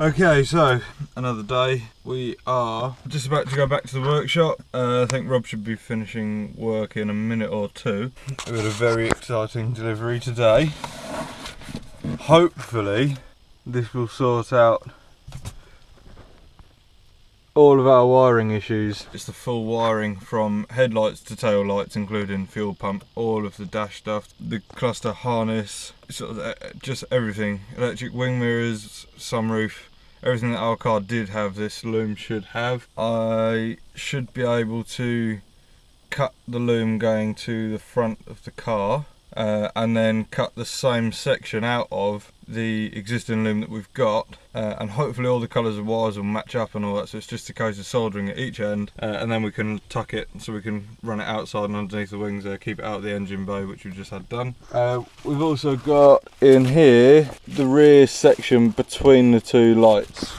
Okay, so another day. We are just about to go back to the workshop. I think Rob should be finishing work in a minute or two. We had a very exciting delivery today. Hopefully this will sort out all of our wiring issues. It's the full wiring from headlights to tail lights, including fuel pump, all of the dash stuff, the cluster harness, sort of just everything. Electric wing mirrors, sunroof, everything that our car did have, this loom should have. I should be able to cut the loom going to the front of the car and then cut the same section out of the existing loom that we've got, and hopefully all the colours of wires will match up and all that, so it's just a case of soldering at each end, and then we can tuck it so we can run it outside and underneath the wings there, keep it out of the engine bay, which we've just had done. We've also got in here the rear section between the two lights.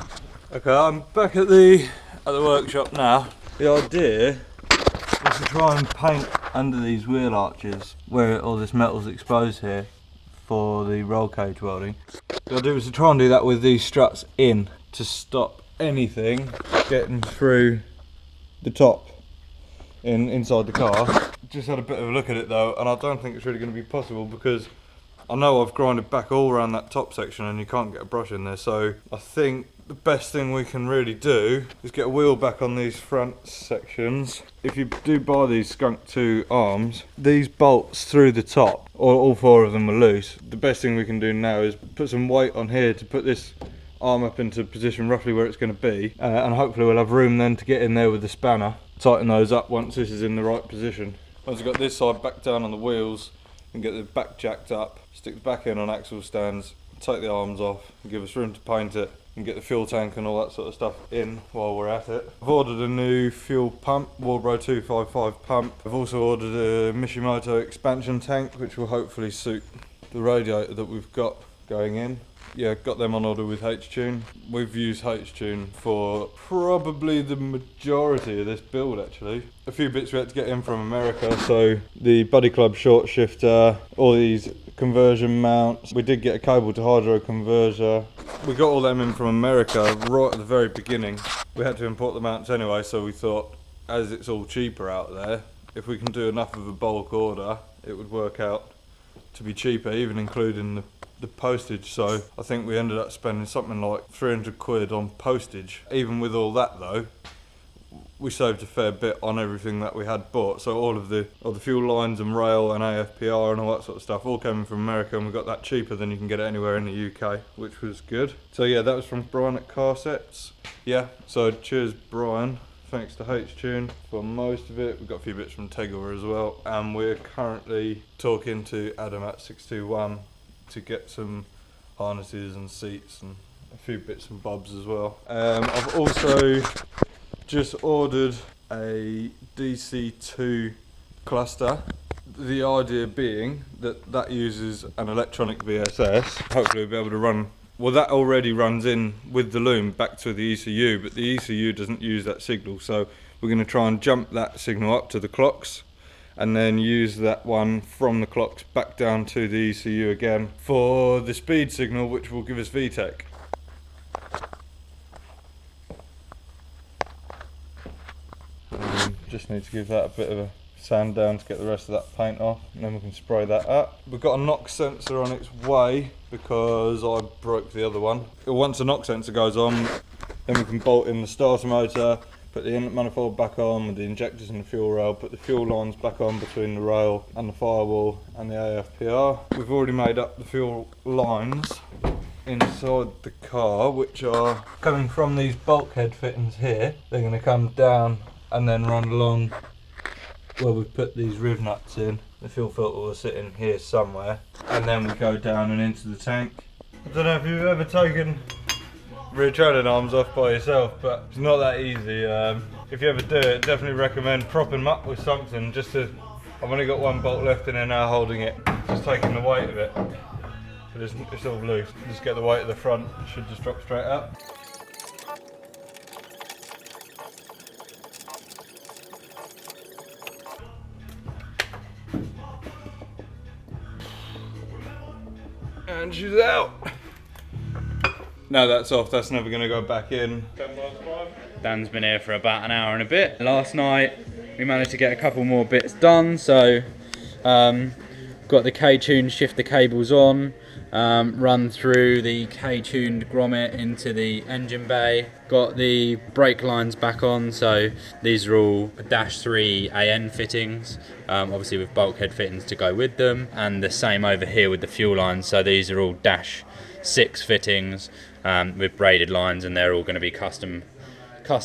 Okay, I'm back at the workshop now. The idea was to try and paint under these wheel arches where all this metal's exposed here for the roll cage welding. The idea was to try and do that with these struts in to stop anything getting through the top inside the car. Just had a bit of a look at it though, and I don't think it's really going to be possible because I know I've grinded back all around that top section and you can't get a brush in there, so I think the best thing we can really do is get a wheel back on these front sections. If you do buy these Skunk 2 arms, these bolts through the top, all four of them are loose. The best thing we can do now is put some weight on here to put this arm up into position roughly where it's going to be, and hopefully we'll have room then to get in there with the spanner, tighten those up once this is in the right position. Once we've got this side back down on the wheels and get the back jacked up, stick the back in on axle stands, take the arms off and give us room to paint it and get the fuel tank and all that sort of stuff in while we're at it. I've ordered a new fuel pump, Warbro 255 pump. I've also ordered a Mishimoto expansion tank, which will hopefully suit the radiator that we've got going in. Yeah, got them on order with H-Tune. We've used H-Tune for probably the majority of this build actually. A few bits we had to get in from America, so the Buddy Club short shifter, all these conversion mounts. We did get a cable to hydro converter. We got all them in from America right at the very beginning. We had to import the mounts anyway, so we thought as it's all cheaper out there, if we can do enough of a bulk order, it would work out to be cheaper, even including the postage. So I think we ended up spending something like 300 quid on postage. Even with all that though, we saved a fair bit on everything that we had bought. So all the fuel lines and rail and AFPR and all that sort of stuff all came from America, and we got that cheaper than you can get it anywhere in the UK, which was good. So yeah, that was from Brian at Car Sets. Yeah, so cheers Brian. Thanks to H-Tune for most of it. We've got a few bits from Tegor as well, and we're currently talking to Adam at 621 to get some harnesses and seats and a few bits and bobs as well. I've also just ordered a DC2 cluster. The idea being that that uses an electronic VSS. Hopefully we'll be able to run, well that already runs in with the loom back to the ECU, but the ECU doesn't use that signal, so we're going to try and jump that signal up to the clocks and then use that one from the clocks back down to the ECU again for the speed signal, which will give us VTEC. Just need to give that a bit of a sand down to get the rest of that paint off, and then we can spray that up. We've got a knock sensor on its way because I broke the other one. Once the knock sensor goes on, then we can bolt in the starter motor, put the inlet manifold back on with the injectors and the fuel rail, put the fuel lines back on between the rail and the firewall and the AFPR. We've already made up the fuel lines inside the car, which are coming from these bulkhead fittings here. They're going to come down and then run along where we've put these riv nuts in. The fuel filter will sit in here somewhere, and then we go down and into the tank. I don't know if you've ever taken rear trailing arms off by yourself, but it's not that easy. If you ever do it, definitely recommend propping them up with something. Just to, I've only got one bolt left in there now holding it, just taking the weight of it. But it's all loose. Just get the weight of the front, it should just drop straight up. And she's out. Now that's off, that's never going to go back in. Dan's been here for about an hour and a bit. Last night we managed to get a couple more bits done, so got the K-tuned shifter cables on, run through the K-tuned grommet into the engine bay, got the brake lines back on, so these are all Dash 3 AN fittings, obviously with bulkhead fittings to go with them, and the same over here with the fuel lines, so these are all Dash 6 fittings with braided lines, and they're all going to be custom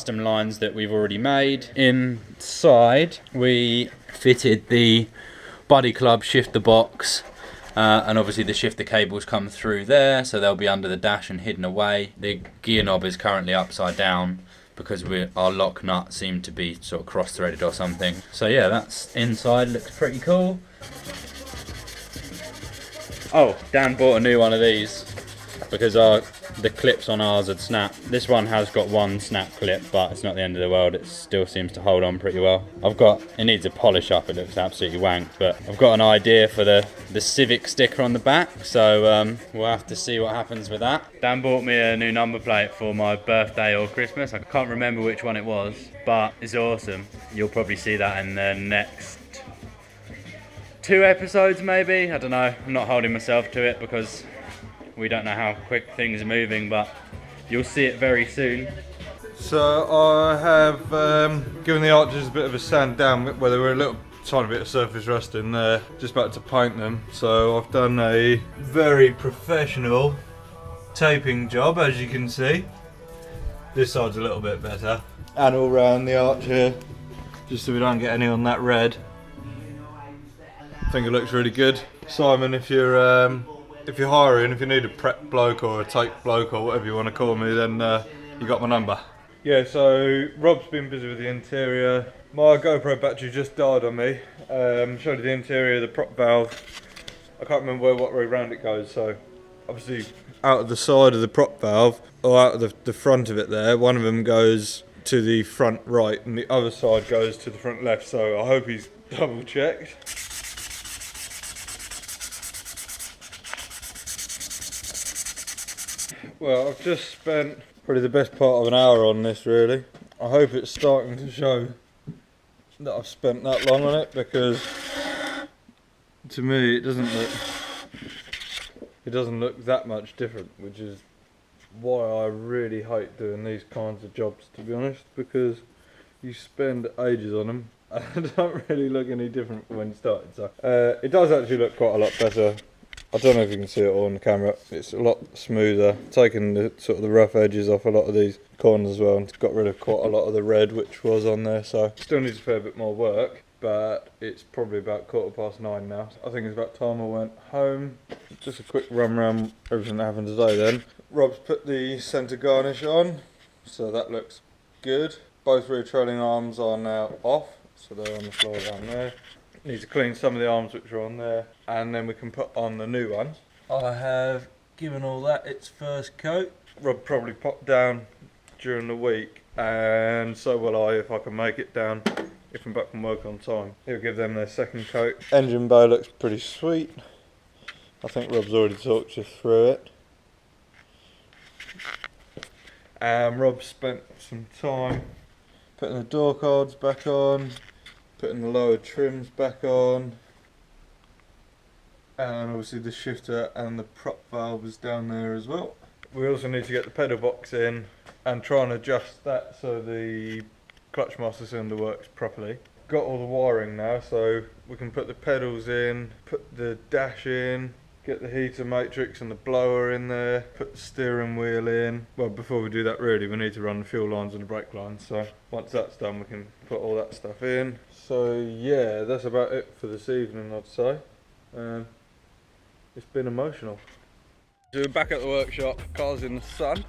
lines that we've already made. Inside we fitted the buddy club shifter box, and obviously the shifter cables come through there, so they'll be under the dash and hidden away. The gear knob is currently upside down because our lock nut seemed to be sort of cross-threaded or something. So yeah, that's inside, looks pretty cool. Oh, Dan bought a new one of these because the clips on ours had snapped. This one has got one snap clip, but it's not the end of the world. It still seems to hold on pretty well. It needs a polish up, it looks absolutely wanked, but I've got an idea for the Civic sticker on the back, so we'll have to see what happens with that. Dan bought me a new number plate for my birthday or Christmas. I can't remember which one it was, but it's awesome. You'll probably see that in the next 2 episodes maybe, I don't know. I'm not holding myself to it because we don't know how quick things are moving, but you'll see it very soon. So I have given the arches a bit of a sand down where there were a little tiny bit of surface rust in there, just about to paint them. So I've done a very professional taping job, as you can see. This side's a little bit better. And all round the arch here, just so we don't get any on that red. I think it looks really good. Simon, if you're hiring, if you need a prep bloke or a tape bloke or whatever you want to call me, then you got my number. Yeah, so Rob's been busy with the interior. My GoPro battery just died on me. Showed you the interior, the prop valve. I can't remember what way round it goes, so obviously out of the side of the prop valve, or out of the front of it there, one of them goes to the front right and the other side goes to the front left, so I hope he's double checked. Well, I've just spent probably the best part of an hour on this, really. I hope it's starting to show that I've spent that long on it, because to me it doesn't look that much different, which is why I really hate doing these kinds of jobs, to be honest, because you spend ages on them and they don't really look any different from when you started. So it does actually look quite a lot better. I don't know if you can see it all on the camera. It's a lot smoother. Taken the sort of the rough edges off a lot of these corners as well, and got rid of quite a lot of the red which was on there. So still needs a fair bit more work, but it's probably about 9:15 now. I think it's about time I went home. Just a quick run around everything that happened today then. Rob's put the centre garnish on, so that looks good. Both rear trailing arms are now off, so they're on the floor down there. Need to clean some of the arms which are on there, and then we can put on the new one. I have given all that its first coat. Rob probably popped down during the week, and so will I if I can make it down, if I'm back from work on time. He'll give them their second coat. Engine bay looks pretty sweet. I think Rob's already talked you through it. And Rob spent some time putting the door cards back on, putting the lower trims back on, and obviously the shifter and the prop valve is down there as well. We also need to get the pedal box in and try and adjust that so the clutch master cylinder works properly. Got all the wiring now, so we can put the pedals in, put the dash in, get the heater matrix and the blower in there, put the steering wheel in. Well, before we do that really, we need to run the fuel lines and the brake lines, so once that's done we can put all that stuff in. So yeah, that's about it for this evening, I'd say. It's been emotional. So we're back at the workshop, car's in the sun.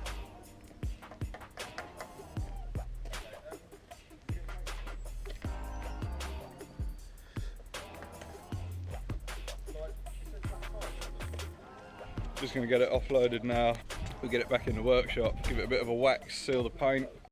Just going to get it offloaded now. We'll get it back in the workshop, give it a bit of a wax, seal the paint.